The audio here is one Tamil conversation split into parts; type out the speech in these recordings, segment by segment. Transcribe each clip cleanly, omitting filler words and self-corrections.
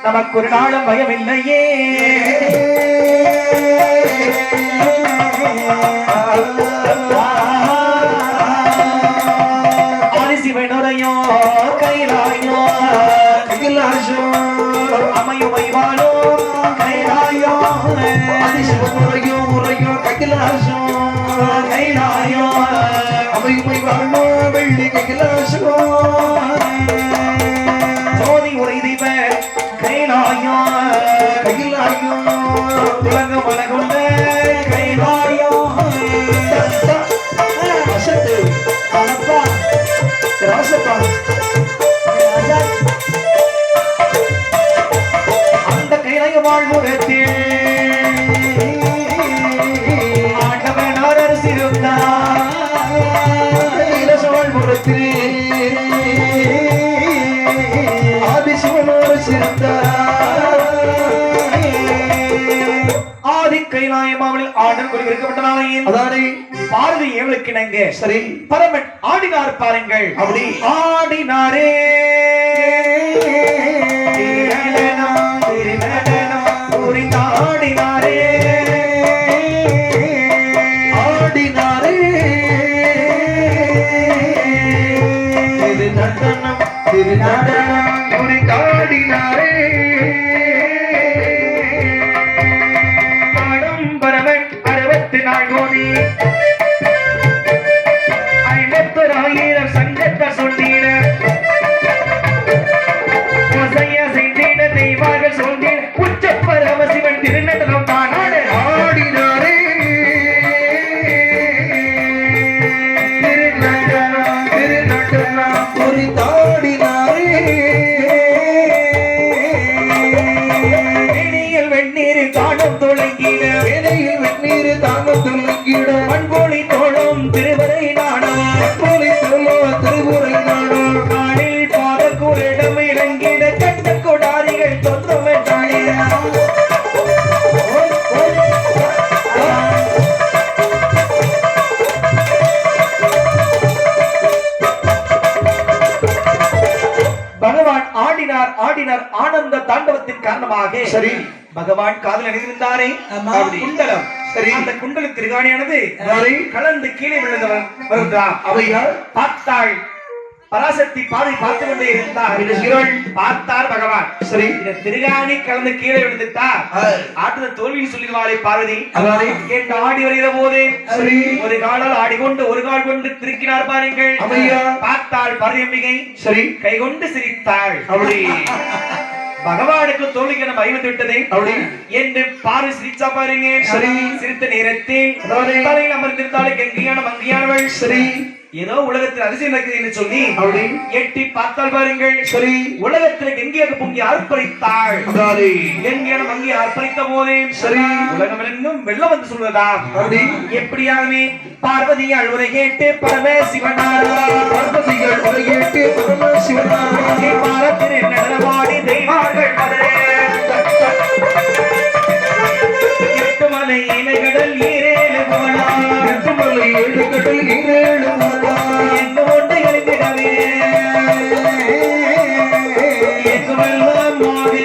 நமக்கு ஒரு நாளும் பயமில்லையே. ஆதிசிவனுரையோ கைலாயோ கைலாசோ அமையுமைவானோ கைலாயோ ஆதிசிவனுரையோ முறையோ கைலாசோ கைலாயோ அமையுமைவானோ வெள்ளி கைலாசோ ஜோதி உரைதிவ கைலாயோ கைலாயோ உலக உலகுள்ள கைலாயோ வசத்து அப்பா ராசப்பா அந்த கைலாய வாழ்முகத்தில் ஆண்டவனார் அரசிருந்தார் கைலாச வாழ்முகத்தில் ஆதி கைலாயமாவில் ஆடல் கொடுக்கப்பட்டனாலையும் அதானே பாரதி ஏவலுக்கு இணங்க சரி பரமன் ஆடினார் பாருங்கள். அப்படி ஆடினாரே ஆடினாரே ஆடினாரே திரு நடனம் திரு நடனம் ஆடினாரே ஆடம்பரவன் 64 கோடி 50,000 சங்கத்த சொன்னீன செய்தீன தெய்வார்கள் சொன்னீன உச்சப்பரவ சிவன் திருநடனம் தான் ஆடினாரே திருநடனம் திருநடனம் குறித்தாடினாரே வெந்நீர் தானம் தொடங்கிட வேலையில் வெந்நீர் தானம் தொடங்கிட மண்போலி தோளும் திருவரை நாடம் மண்போலி தோளோ திருவுரை நாடம் நாளில் பாதக்கூரிடம் இறங்கிட கட்ட கொடாரிகள் தொன்றும் பகவான் ஆடினார் ஆடினார் ஆனந்த தாண்டவத்தின் காரணமாக சரி பகவான் காதல் அணிந்திருந்தாரே குண்டலம் சரி அந்த குண்டல திருகாணியானது கலந்து கீழே விழுந்தவர் அவையால் பார்த்தாள் பராசக்தி பாதை பார்த்து கொண்டே இருந்தார். பார்த்தார் பகவான் சரி இந்த திருகாணி கலந்து கீழே விழுந்துட்டார் ஆட்டுத தோல்வின்னு சொல்லிடுவாளே பார்வதி கேட்டு ஆடி வருகிற போது சரி ஒரு காலால் ஆடிக்கொண்டு ஒரு கால் கொண்டு திருக்கினார் பாருங்கள். பார்த்தாள் பார்வதி சரி கை கொண்டு சிரித்தாள். அப்படி பகவானுக்கு தோல்விக்கான பயந்து விட்டது அப்படி என்று பாரு சிரிச்சா பாருங்க. சரி சிரித்த நேரத்தில் தலையில் அமர்ந்திருந்தாலே கங்கையான மங்கையானவள் சரி ஏதோ உலகத்தில் அதிசயம் நடக்குது என்று சொல்லி அப்படி எட்டி பார்த்தால் பாருங்கள். சரி உலகத்தில் கங்கையாக பொங்கி ஆர்ப்பரித்தாள். கங்கையான மங்கை ஆர்ப்பரித்த போதே சரி உலகம் எங்கும் வெள்ளம் வந்து சொல்வதா அப்படி எப்படியாகவே பார்வதி அழுவரை கேட்டு பரமசிவனாரா பார்வதிகள் உரை கேட்டு பரமசிவனாரா பாரத்திரை நடனமாடி தெய்வார்கள் மதுரே எட்டுமலை இலைகடல் ஈரேழு போனா எட்டுமலை ஏழு கடல் ஈரேழு போனா எங்கு ஒன்று எழுந்திடவே எங்கு வெள்ளமாக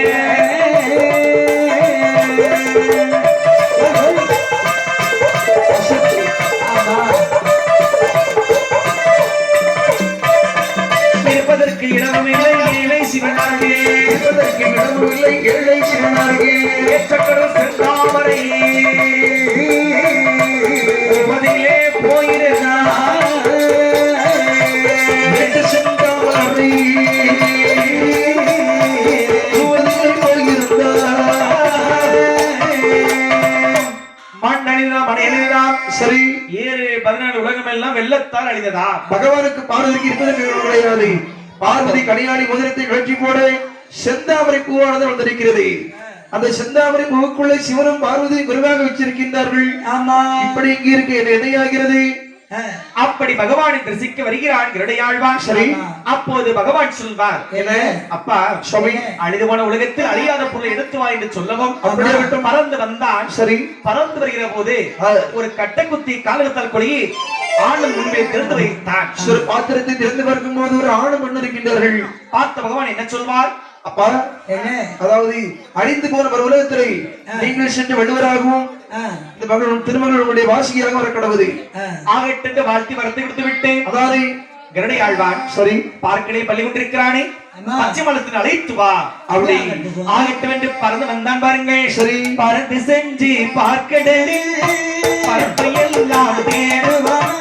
இருப்பதற்கு இடமில்லை ஏழை சிவனாகே இருப்பதற்கு இடமில்லை ஏழை சிவனாகே ஏற்றக்கடல் செந்தாமரை பதிலே போயிருந்தார் செந்தாமரை மண் அழிந்தான் மணி அழிந்தான் சரி 7-14 உலகம் எல்லாம் வெள்ளத்தால் அழிந்ததா பகவானுக்கு பார்வதிக்கு இருப்பது கிடையாது. பார்வதி கனியாளி மோதிரத்தை கழற்றி போட செந்தாமரை பூவானது வந்திருக்கிறது. அந்த செந்தாமரை பூவுக்குள்ளே சிவனும் பார்வதி குருவாக வச்சிருக்கின்றார்கள். ஆமா இப்படி இங்க இருக்கு என்னையாகிறது அப்படி பகவானை தரிசிக்க வருகிறான் கருடையாழ்வான். சரி அப்போது பகவான் சொல்வார் என்ன அப்பா சுவாமி அழிது போன உலகத்தில் அழியாத பொருளை எடுத்து வா என்று சொல்லவும் அப்படியே பறந்து வந்தான். சரி பறந்து வருகிற போது ஒரு கட்டக்குத்தி காலகத்தால் கொடி ஆணும் முன்பே திறந்து வைத்தான். ஒரு பாத்திரத்தை திறந்து பார்க்கும் போது ஒரு ஆணும் மண் இருக்கின்றார்கள். பார்த்த பகவான் என்ன சொல்வார் அப்பா அதாவது அழிந்து போன ஒரு உலகத்திலே நீங்கள் சென்று வள்ளுவராகவும் இந்த மகள் திருமகள் உங்களுடைய வாசியாக வர கடவுது ஆகட்டு வாழ்த்தி வரத்தை கொடுத்து விட்டு அதாவது கருடை ஆழ்வான் சரி பார்க்கலே பள்ளி கொண்டிருக்கிறானே பச்சைமலத்தின் அழைத்து வா அப்படி ஆகட்டும் என்று பறந்து வந்தான் பாருங்கள் சரி பறந்து செஞ்சு பார்க்கடலில் பறப்பையெல்லாம் தேடுவான்